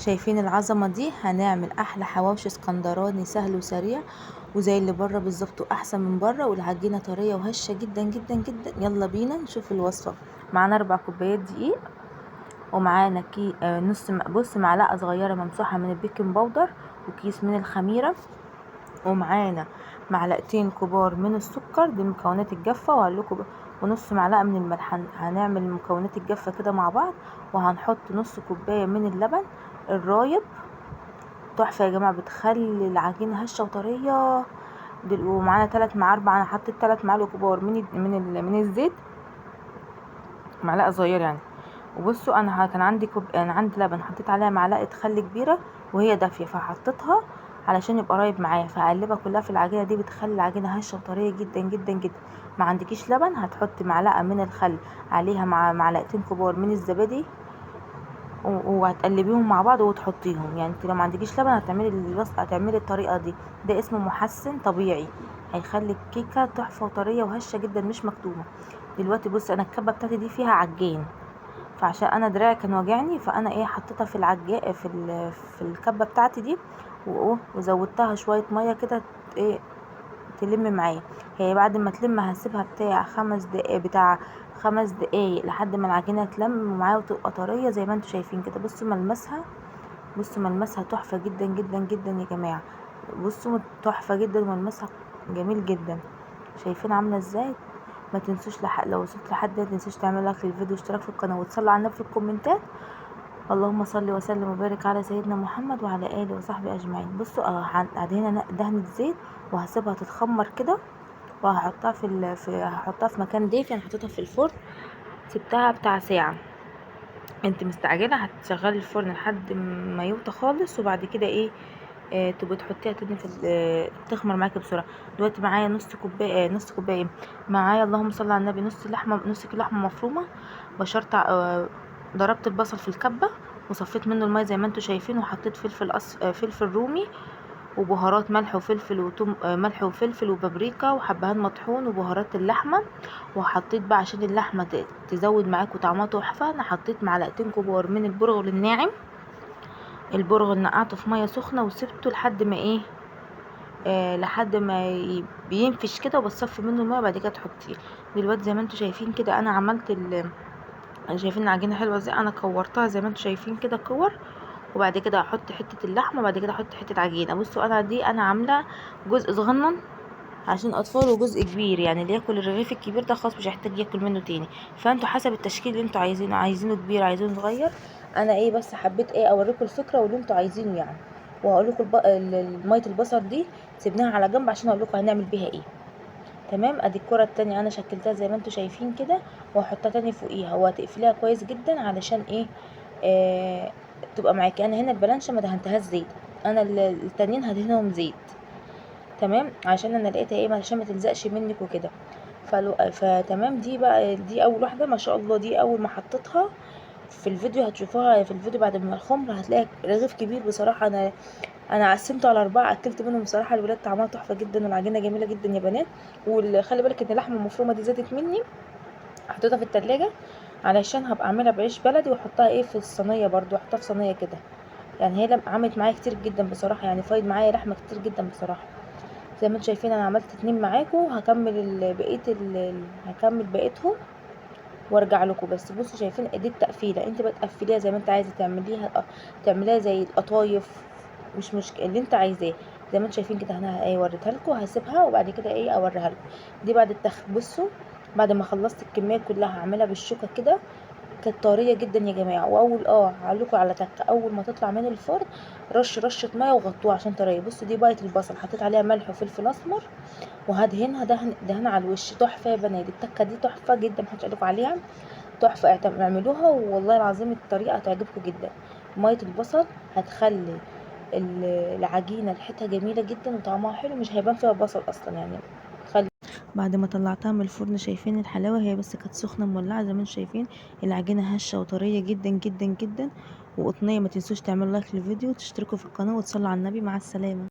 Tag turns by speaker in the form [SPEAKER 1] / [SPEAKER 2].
[SPEAKER 1] شايفين العظمه دي؟ هنعمل احلى حواوشي اسكندراني سهل وسريع وزي اللي بره بالظبط واحسن من بره، والعجينه طريه وهشه جدا جدا جدا. يلا بينا نشوف الوصفه. معانا 4 كوبايات دقيق، ومعانا بص معلقه صغيره ممسوحه من البيكنج باودر، وكيس من الخميره، ومعانا معلقتين كبار من السكر، دي مكونات الجافه. ونص معلقه من الملح. هنعمل مكونات الجافه كده مع بعض، وهنحط نص كوبايه من اللبن الرايب. تحفه يا جماعه، بتخلي العجينه هشه وطريه. ومعانا 3 مع 4، انا حطيت 3 معالق كبار من الزيت، معلقه صغيره يعني. وبصوا انا كان عندي انا عندي لبن، حطيت عليها معلقه خل كبيره وهي دافيه، فحطيتها علشان يبقى قريب معايا. فهقلبها كلها في العجينه دي، بتخلي العجينه هشه وطريه جدا جدا جدا. ما عندكيش لبن، هتحطي معلقه من الخل عليها مع معلقتين كبار من الزبادي، وهتقلبيهم مع بعض وتحطيهم. يعني انت لو ما عندكيش لبن هتعملي الطريقه دي. ده اسمه محسن طبيعي، هيخلي الكيكه تحفه وطريه وهشه جدا مش مكتومه. دلوقتي بصي، انا الكبه بتاعتي دي فيها عجين، فعشان انا دراعي كان واجعني، فانا حطيتها في في الكبه بتاعتي دي، وزودتها شويه ميه كده تلم معايا. هي بعد ما تلم هسيبها بتاع 5 دقايق لحد ما العجينه تلم معايا وتبقى طريه زي ما انتوا شايفين كده. بصوا ملمسها تحفه جدا جدا جدا يا جماعه. بصوا تحفه جدا، وملمسها جميل جدا. شايفين عامله ازاي؟ ما تنسوش لو وصلت لحد ما تنسوش تعملوا لايك للفيديو واشتراك في القناه وتصلوا على النبي في الكومنتات. اللهم صل وسلم وبارك على سيدنا محمد وعلى اله وصحبه اجمعين. بصوا هنا دهنة زيت، وهسيبها تتخمر كده، وهحطها هحطها في مكان دافي. انا حطيتها في الفرن، سبتها بتاع ساعه. انت مستعجله هتشغلي الفرن لحد ما يوطى خالص، وبعد كده تبقي تحطيها تاني تخمر معاكي بسرعه. دلوقتي معايا نص كوبايه معايا، اللهم صل على النبي، نص كيلو لحمه مفرومه. بشرت ضربت البصل في الكبه وصفيت منه الميه زي ما انتوا شايفين، وحطيت فلفل رومي وبهارات ملح وفلفل وتوم، ملح وفلفل وبابريكا وحبهان مطحون وبهارات اللحمه. وحطيت بقى عشان اللحمه تزود معاكوا طعمها تحفه، انا حطيت معلقتين كبار من البرغل الناعم. البرغل نقعته في ميه سخنه وسبته لحد ما لحد ما بينفش كده، وبتصفي منه الميه وبعد كده تحطيه. دلوقتي زي ما انتوا شايفين كده انا عملت شايفين العجينه حلوه ازاي؟ انا كورتها زي ما انتوا شايفين كده كور، وبعد كده احط حته اللحمه، وبعد كده احط حته عجينه. بصوا انا عامله جزء صغنن عشان اطفال، وجزء كبير يعني اللي ياكل الرغيف الكبير ده خلاص مش هيحتاج ياكل منه تاني. فانتوا حسب التشكيل اللي انتوا عايزينه كبير عايزينه صغير. انا بس حبيت اوريكم الفكره واللي انتوا عايزينه يعني. وهقول لكم ميه البصل دي سيبناها على جنب عشان اقول لكم هنعمل بيها ايه. تمام. ادي الكره التانية انا شكلتها زي ما انتوا شايفين كده، وهحطها تاني فوقيها، وهتقفليها كويس جدا علشان آه تبقى معاكي. انا هنا البلانشه ما دهنتهاش زيت، انا التانيين هدهنهم زيت. تمام، عشان انا لقيتها عشان ما تلزقش منك وكده. فتمام. دي اول واحده ما شاء الله. دي اول ما حطيتها في الفيديو، هتشوفوها في الفيديو بعد ما الخمر، هتلاقي رغيف كبير بصراحه. انا قسمته على 4، اكلت منهم بصراحه. الولاد طعمها تحفه جدا، والعجينه جميله جدا يا بنات. وخلي بالك ان اللحمه المفرومه دي زادت مني، حطيتها في التلاجة علشان هبقى اعملها بعيش بلدي، واحطها في الصينيه برضو، احطها في صينيه كده. يعني هي عملت معايا كتير جدا بصراحه، يعني فايد معايا لحمه كتير جدا بصراحه. زي ما انتم شايفين انا عملت 2 معاكم، هكمل بقيتهم وارجع لكم. بس بصوا شايفين دي التقفيله، انت بقى تقفليها زي ما انت عايزه تعمليها زي القطايف، مش مشكله اللي انت عايزاه. زي ما انتم شايفين كده انا وريتها لكم، هسيبها وبعد كده اوريها لكم. دي بعد بصوا بعد ما خلصت الكميه كلها هعملها بالشوكه كده. كانت طريه جدا يا جماعه. واول هقولكوا على تكه، اول ما تطلع من الفرن رشه ميه وغطوها عشان طريه. بصوا دي بقيه البصل، حطيت عليها ملح وفلفل اسمر، وهدهنها دهن على الوش. تحفه يا بنات، التكه دي تحفه جدا، محدش قالكوا عليها. تحفه، اعملوها والله العظيم الطريقه هتعجبكم جدا. ميه البصل هتخلي العجينه ريحتها جميله جدا وطعمها حلو، مش هيبان فيها بصل اصلا يعني. بعد ما طلعتها من الفرن شايفين الحلاوه؟ هي بس كانت سخنه مولعه زي ما انتم شايفين. العجينه هشه وطريه جدا جدا جدا وقطنيه. ما تنسوش تعملوا لايك للفيديو وتشتركوا في القناه وتصلوا على النبي. مع السلامه.